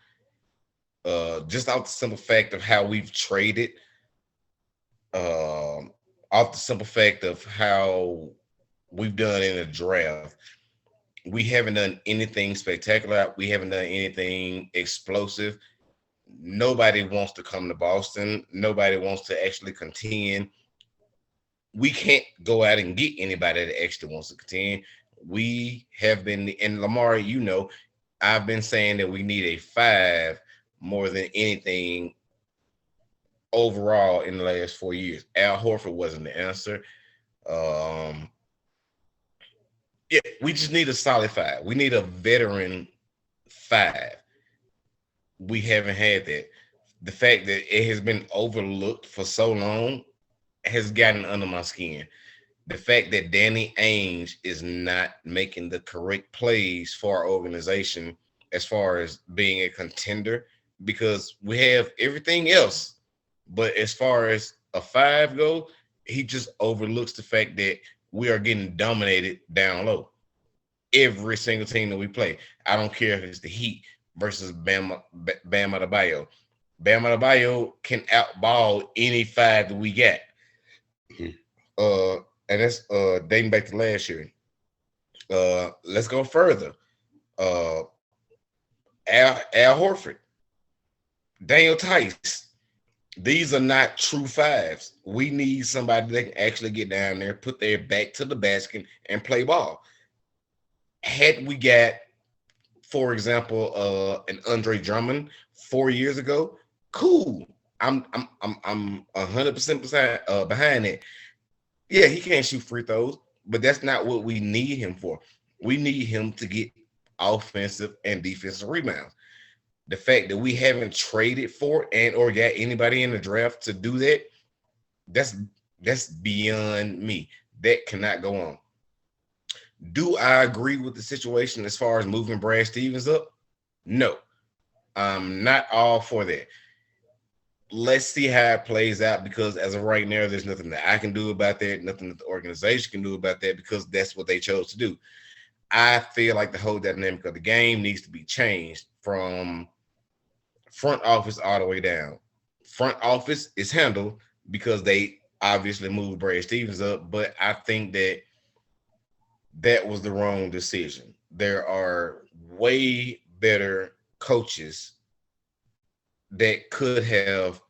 Just off the simple fact of how we've traded, off the simple fact of how we've done in the draft. We haven't done anything spectacular. We haven't done anything explosive. Nobody wants to come to Boston. Nobody wants to actually contend. We can't go out and get anybody that actually wants to contend. We have been, and Lamar, you know, I've been saying that we need a 5 more than anything overall in the last 4 years. Al Horford wasn't the answer. Yeah, we just need a solid 5. We need a veteran 5. We haven't had that. The fact that it has been overlooked for so long has gotten under my skin. The fact that Danny Ainge is not making the correct plays for our organization as far as being a contender, because we have everything else. But as far as a 5 go, he just overlooks the fact that we are getting dominated down low. Every single team that we play. I don't care if it's the Heat versus Bam Adebayo. Bam Adebayo can outball any 5 that we got. And that's dating back to last year. Let's go further. Al Horford, Daniel Tice. These are not true 5s. We need somebody that can actually get down there, put their back to the basket, and play ball. Had we got, for example, an Andre Drummond 4 years ago, cool. I'm 100% behind it. Yeah, he can't shoot free throws, but that's not what we need him for. We need him to get offensive and defensive rebounds. The fact that we haven't traded for and or got anybody in the draft to do that, that's beyond me. That cannot go on. Do I agree with the situation as far as moving Brad Stevens up? No, I'm not all for that. Let's see how it plays out, because as of right now, there's nothing that I can do about that, nothing that the organization can do about that, because that's what they chose to do. I feel like the whole dynamic of the game needs to be changed from front office all the way down. Front office is handled because they obviously moved Brad Stevens up, but I think that that was the wrong decision. There are way better coaches that could have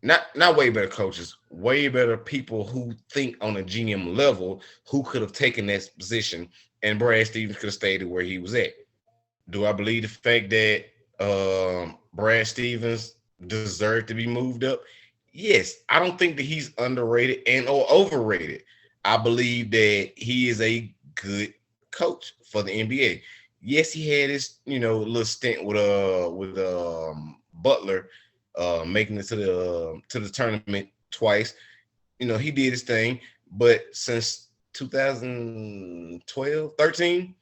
not way better coaches, way better people who think on a GM level who could have taken that position, and Brad Stevens could have stayed where he was at. Do I believe the fact that Brad Stevens deserved to be moved up? Yes, I don't think that he's underrated and or overrated. I believe that he is a good coach for the NBA. Yes, he had his little stint with Butler, making it to the tournament twice. He did his thing, but since 2012, 13,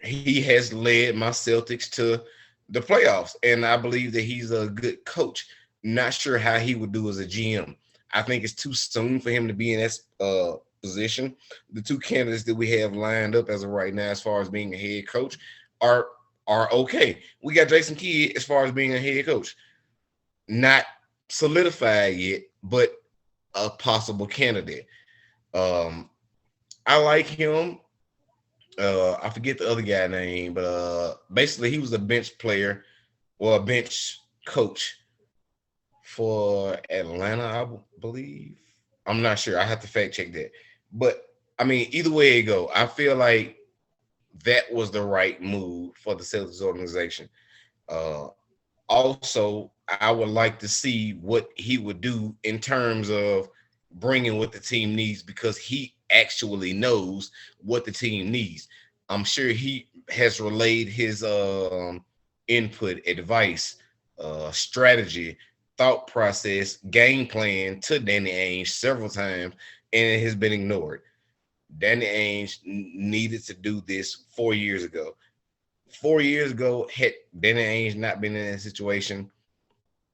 he has led my Celtics to the playoffs, and I believe that he's a good coach. Not sure how he would do as a GM. I think it's too soon for him to be in that position. The two candidates that we have lined up as of right now, as far as being a head coach, are okay. We got Jason Kidd as far as being a head coach, not solidified yet, but a possible candidate. Um, I like him. I forget the other guy name, but basically he was a bench player or a bench coach for Atlanta, I believe. I'm not sure. I have to fact check that. But I mean, either way it go, I feel like that was the right move for the Celtics organization. Uh, Also, I would like to see what he would do in terms of bringing what the team needs, because he actually knows what the team needs. I'm sure he has relayed his input, advice, strategy, thought process, game plan to Danny Ainge several times, and it has been ignored. Danny Ainge needed to do this 4 years ago. 4 years ago, had Danny Ainge not been in that situation,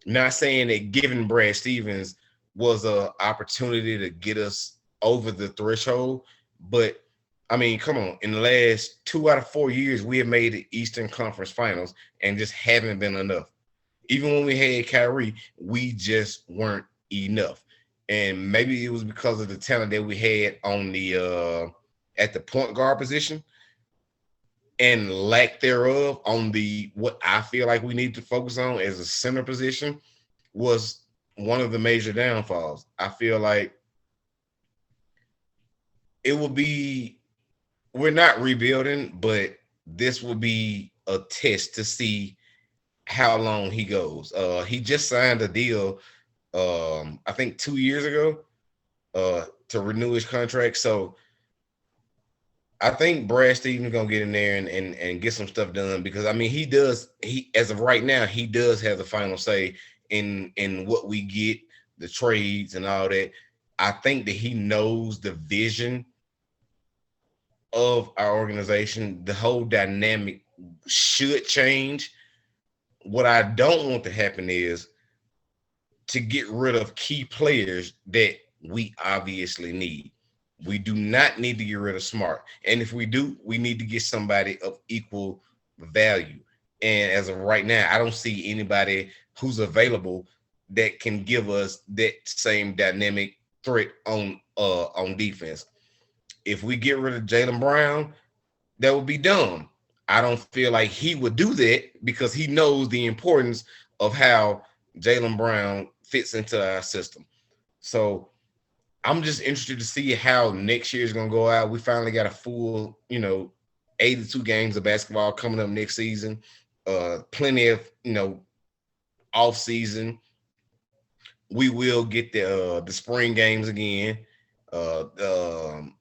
not saying that giving Brad Stevens was a opportunity to get us over the threshold, but I mean, come on. In the last 2 out of 4 years, we have made the Eastern Conference Finals and just haven't been enough. Even when we had Kyrie, we just weren't enough. And maybe it was because of the talent that we had on the at the point guard position, and lack thereof on the what I feel like we need to focus on as a center position was one of the major downfalls. I feel like it will be, we're not rebuilding, but this will be a test to see how long he goes. He just signed a deal, I think 2 years ago, to renew his contract. So I think Brad Stevens gonna get in there and get some stuff done, because I mean he as of right now he does have the final say in what we get, the trades and all that. I think that he knows the vision of our organization. The whole dynamic should change. What I don't want to happen is to get rid of key players that we obviously need. We do not need to get rid of Smart. And if we do, we need to get somebody of equal value. And as of right now, I don't see anybody who's available that can give us that same dynamic threat on defense. If we get rid of Jaylen Brown, that would be dumb. I don't feel like he would do that, because he knows the importance of how Jaylen Brown fits into our system. So I'm just interested to see how next year is going to go out. We finally got a full, 82 games of basketball coming up next season. Plenty of, off season. We will get the spring games again. Uh, um,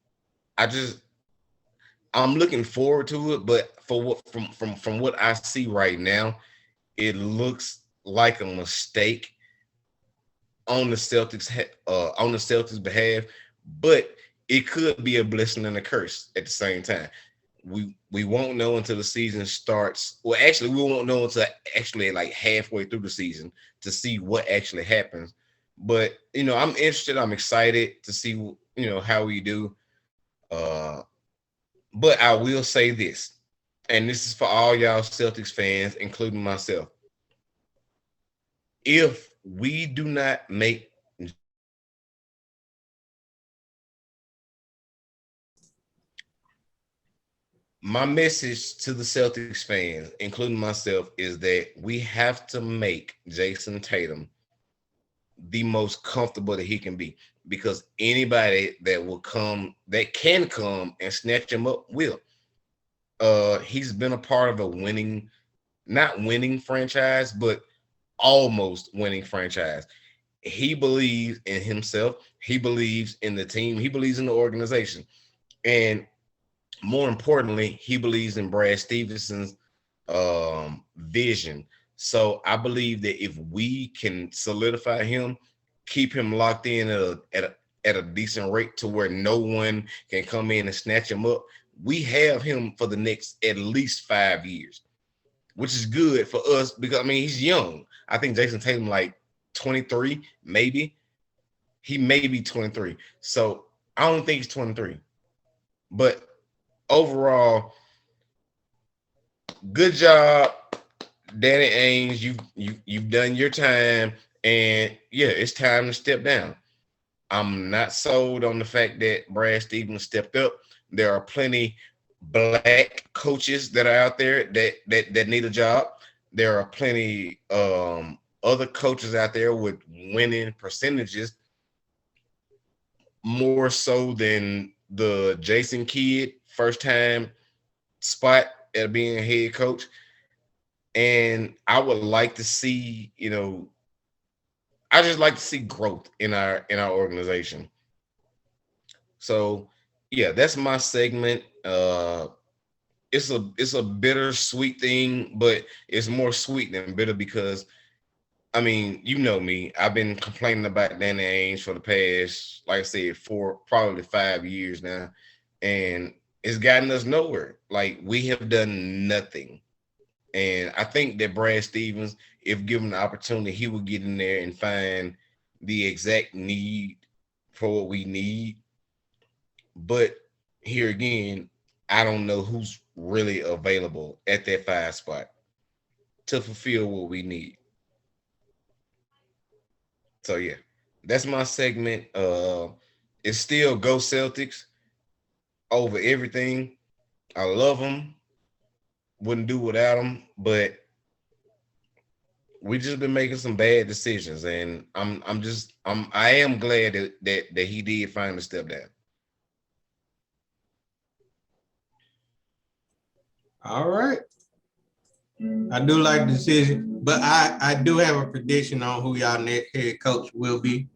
I just I'm looking forward to it, but for what from what I see right now, it looks like a mistake on the Celtics behalf. But it could be a blessing and a curse at the same time. We won't know until the season starts. Well, actually, we won't know until actually like halfway through the season to see what actually happens. But I'm interested. I'm excited to see how we do. Uh, but I will say this, and this is for all y'all Celtics fans, including myself. If we do not make my message to the Celtics fans, including myself, is that we have to make Jason Tatum the most comfortable that he can be, because anybody that can come and snatch him up will. He's been a part of a not winning franchise, but almost winning franchise. He believes in himself. He believes in the team. He believes in the organization. And more importantly, he believes in Brad Stevenson's vision. So I believe that if we can solidify him, keep him locked in at a decent rate to where no one can come in and snatch him up, we have him for the next at least 5 years, which is good for us because he's young. I think Jason Tatum like 23, maybe. He may be 23. So I don't think he's 23. But overall, good job, Danny Ainge. You've done your time, and yeah, it's time to step down. I'm not sold on the fact that Brad Stevens stepped up. There are plenty black coaches that are out there that need a job. There are plenty other coaches out there with winning percentages more so than the Jason Kidd first time spot at being a head coach. And I would like to see, I just like to see growth in our organization. So yeah, that's my segment. It's a bittersweet thing, but it's more sweet than bitter because you know me. I've been complaining about Danny Ainge for the past, like I said, probably 5 years now, and it's gotten us nowhere. Like, we have done nothing. And I think that Brad Stevens, if given the opportunity, he would get in there and find the exact need for what we need. But here again, I don't know who's really available at that 5 spot to fulfill what we need. So yeah, that's my segment. It's still Go Celtics over everything. I love them. Wouldn't do without them, but we just been making some bad decisions, and I am glad that he did finally step down. All right. I do like the decision, but I do have a prediction on who y'all next head coach will be.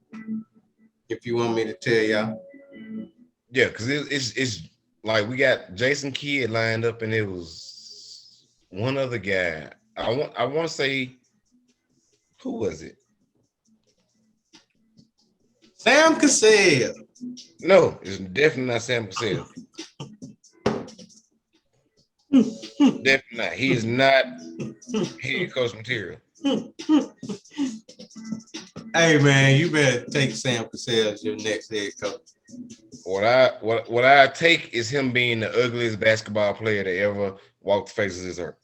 If you want me to tell y'all. Yeah, because it's like we got Jason Kidd lined up, and it was one other guy. I want to say, who was it? Sam Cassell. No, it's definitely not Sam Cassell. Definitely not. He is not head coach material. Hey man, you better take Sam Cassell as your next head coach. What I take is him being the ugliest basketball player that ever walked the face of this earth.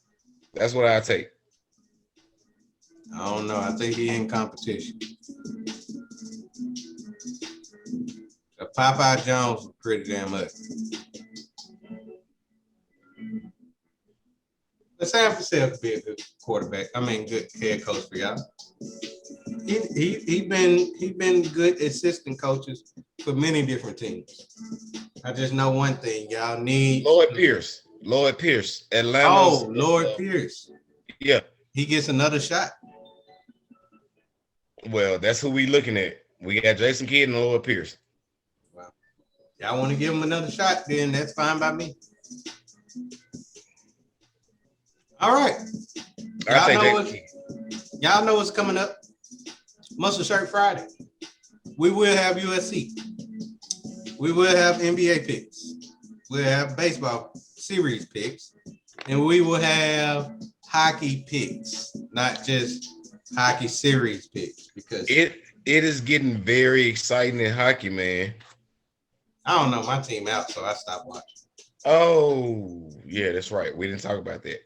That's what I take. I don't know. I think he in competition. Popeye Jones was pretty damn ugly. But Sam Cassell could be a good quarterback. Good head coach for y'all. He been good assistant coaches for many different teams. I just know one thing, y'all need Lloyd Pierce, Atlanta. Oh, Lloyd Pierce. Yeah, he gets another shot. Well, that's who we looking at. We got Jason Kidd and Lloyd Pierce. Wow. Y'all want to give him another shot? Then that's fine by me. All right. Y'all know what's coming up. Muscle Shirt Friday. We will have USC. We will have NBA picks. We'll have baseball series picks. And we will have hockey picks, not just hockey series picks. Because it is getting very exciting in hockey, man. I don't know, my team out, so I stopped watching. Oh, yeah, that's right. We didn't talk about that.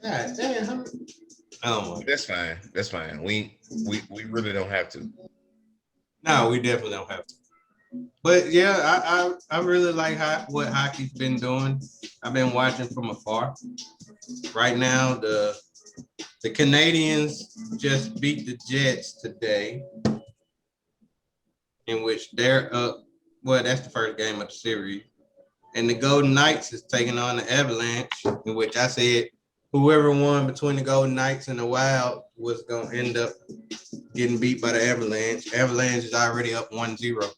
God damn. Oh, That's fine. That's fine. We really don't have to. no, we definitely don't have to. But yeah, I really like what hockey's been doing. I've been watching from afar. Right now, the Canadians just beat the Jets today, in which they're up. Well, that's the first game of the series. And the Golden Knights is taking on the Avalanche, in which I said whoever won between the Golden Knights and the Wild was going to end up getting beat by the Avalanche. Avalanche is already up 1-0.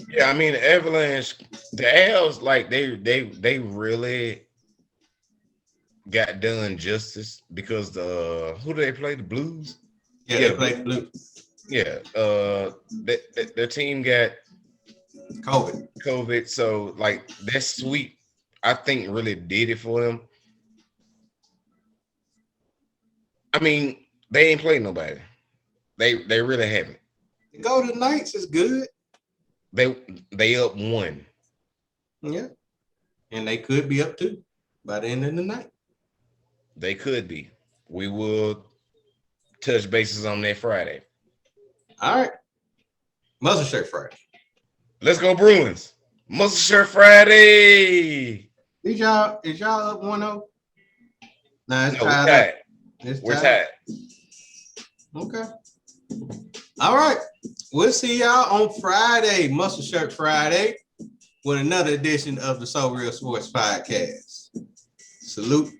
Yeah, I mean the Avalanche, the Avs, like they really got done justice because who do they play? The Blues? Yeah, they played blue. Yeah. Their team got COVID. So like that sweep, I think really did it for them. I mean, they ain't played nobody. They really haven't. The Golden Knights is good. They up 1. Yeah. And they could be up 2 by the end of the night. They could be. We will touch bases on that Friday. All right. Muscle Shirt Friday. Let's go Bruins. Muscle Shirt Friday. Is y'all up 1-0? Nah, it's No, tied. We're tied. Okay. All right. We'll see y'all on Friday, Muscle Shirt Friday, with another edition of the SoReal Sports Podcast. Salute.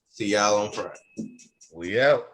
See y'all on Friday. We out.